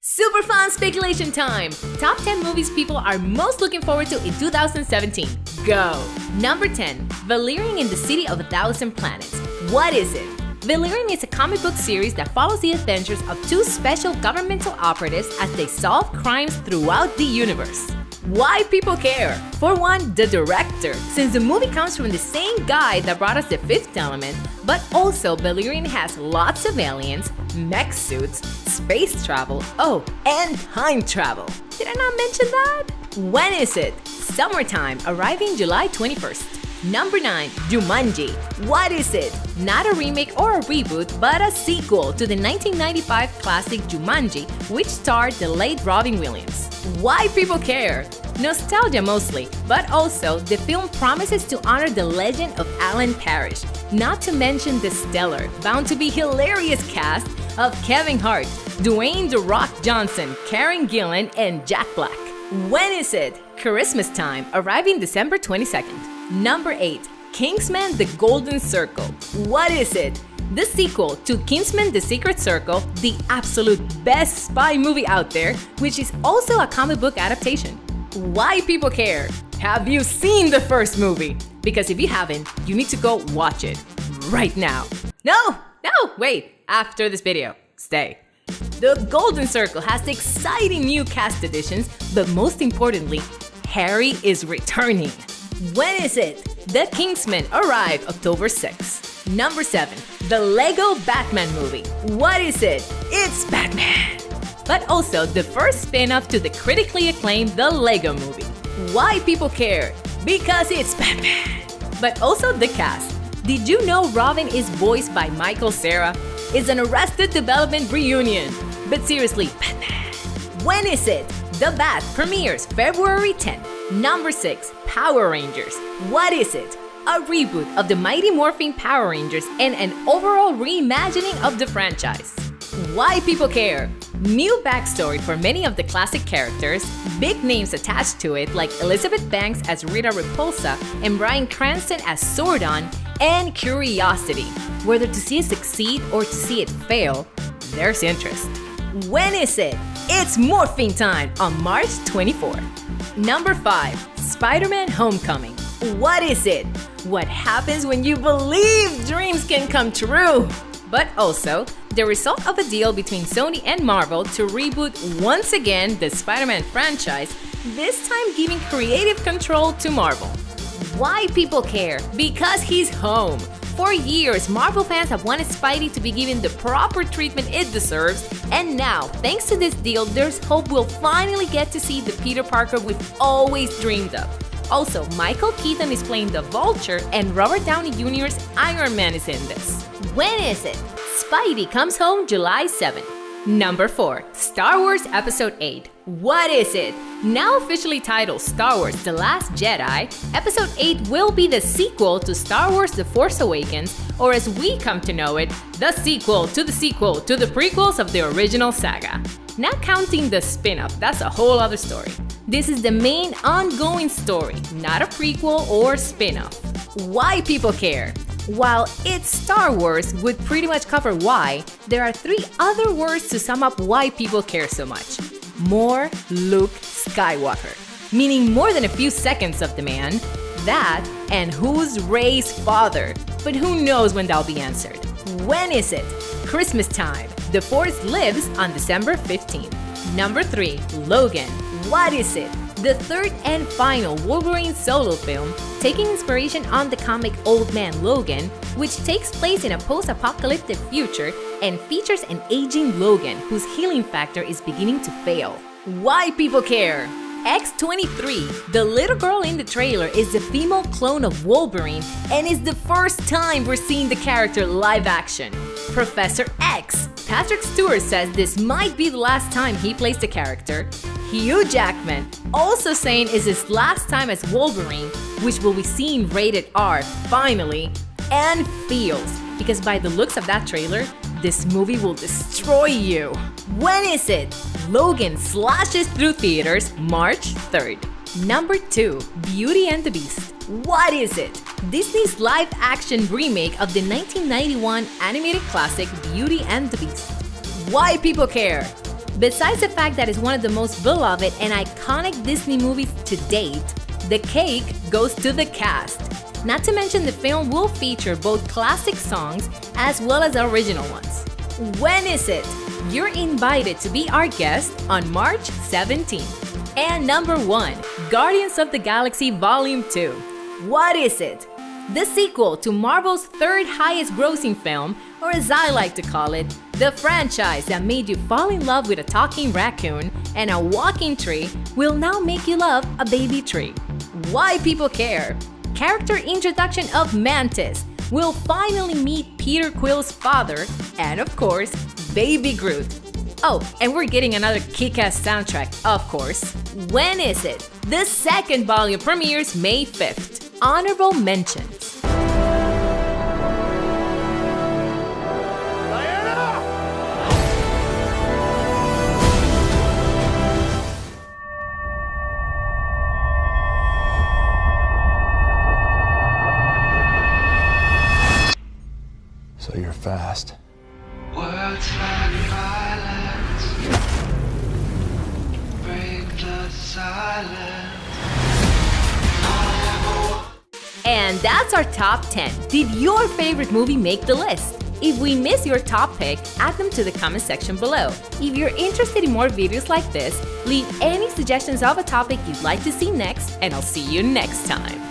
Super fun speculation time! Top 10 movies people are most looking forward to in 2017. Go! Number 10. Valerian in the City of a Thousand Planets. What is it? Valerian is a comic book series that follows the adventures of two special governmental operatives as they solve crimes throughout the universe. Why people care? For one, the director, since the movie comes from the same guy that brought us The Fifth Element, but also Valerian has lots of aliens, mech suits, space travel, oh, and time travel. Did I not mention that? When is it? Summertime, arriving July 21st. Number 9. Jumanji. What is it? Not a remake or a reboot, but a sequel to the 1995 classic Jumanji, which starred the late Robin Williams. Why people care? Nostalgia mostly, but also the film promises to honor the legend of Alan Parrish, not to mention the stellar, bound to be hilarious cast of Kevin Hart, Dwayne "The Rock" Johnson, Karen Gillan, and Jack Black. When is it? Christmas time, arriving December 22nd. Number 8. Kingsman: The Golden Circle. What is it? The sequel to Kingsman: The Secret Circle, the absolute best spy movie out there, which is also a comic book adaptation. Why people care? Have you seen the first movie? Because if you haven't, you need to go watch it right now. No, wait, after this video. Stay. The Golden Circle has the exciting new cast additions, but most importantly, Harry is returning. When is it? The Kingsman arrive October 6th. Number 7. The Lego Batman movie. What is it? It's Batman! But also the first spin-off to the critically acclaimed The Lego Movie. Why people care? Because it's Batman! But also the cast. Did you know Robin is voiced by Michael Cera? It's an Arrested Development reunion. But seriously, Batman! When is it? The Bat premieres February 10th. Number 6. Power Rangers. What is it? A reboot of the Mighty Morphin Power Rangers and an overall reimagining of the franchise. Why people care? New backstory for many of the classic characters, big names attached to it like Elizabeth Banks as Rita Repulsa and Bryan Cranston as Zordon, and curiosity. Whether to see it succeed or to see it fail, there's interest. When is it? It's morphing time on March 24th. Number 5. Spider-Man: Homecoming. What is it? What happens when you believe dreams can come true? But also, the result of a deal between Sony and Marvel to reboot once again the Spider-Man franchise, this time giving creative control to Marvel. Why people care? Because he's home. For years, Marvel fans have wanted Spidey to be given the proper treatment it deserves, and now, thanks to this deal, there's hope we'll finally get to see the Peter Parker we've always dreamed of. Also, Michael Keaton is playing the Vulture, and Robert Downey Jr.'s Iron Man is in this. When is it? Spidey comes home July 7th. Number 4. Star Wars Episode 8. What is it? Now officially titled Star Wars: The Last Jedi, Episode 8 will be the sequel to Star Wars: The Force Awakens, or as we come to know it, the sequel to the prequels of the original saga. Not counting the spin-off, that's a whole other story. This is the main ongoing story, not a prequel or spin-off. Why people care? While "it's Star Wars" would pretty much cover why, there are 3 other words to sum up why people care so much. More Luke Skywalker, meaning more than a few seconds of the man, that, and who's Rey's father, but who knows when that'll be answered. When is it? Christmas time. The Force lives on December 15th. Number 3. Logan. What is it? The third and final Wolverine solo film, taking inspiration on the comic Old Man Logan, which takes place in a post-apocalyptic future and features an aging Logan whose healing factor is beginning to fail. Why people care? X-23, the little girl in the trailer, is the female clone of Wolverine and is the first time we're seeing the character live action. Professor X. Patrick Stewart says this might be the last time he plays the character. Hugh Jackman, also saying it's his last time as Wolverine, which will be seen rated R finally, and feels, because by the looks of that trailer, this movie will destroy you. When is it? Logan slashes through theaters March 3rd. Number 2. Beauty and the Beast. What is it? Disney's live-action remake of the 1991 animated classic Beauty and the Beast. Why people care? Besides the fact that it's one of the most beloved and iconic Disney movies to date, the cake goes to the cast. Not to mention the film will feature both classic songs as well as original ones. When is it? You're invited to be our guest on March 17th. And number 1, Guardians of the Galaxy Volume 2. What is it? The sequel to Marvel's third highest grossing film, or as I like to call it, the franchise that made you fall in love with a talking raccoon and a walking tree will now make you love a baby tree. Why people care? Character introduction of Mantis. We'll finally meet Peter Quill's father, and of course, Baby Groot. Oh, and we're getting another kick-ass soundtrack, of course. When is it? The second volume premieres May 5th. Honorable mentions. So you're fast. Words like violence break the silence. And that's our top 10. Did your favorite movie make the list? If we miss your top pick, add them to the comment section below. If you're interested in more videos like this, leave any suggestions of a topic you'd like to see next, and I'll see you next time.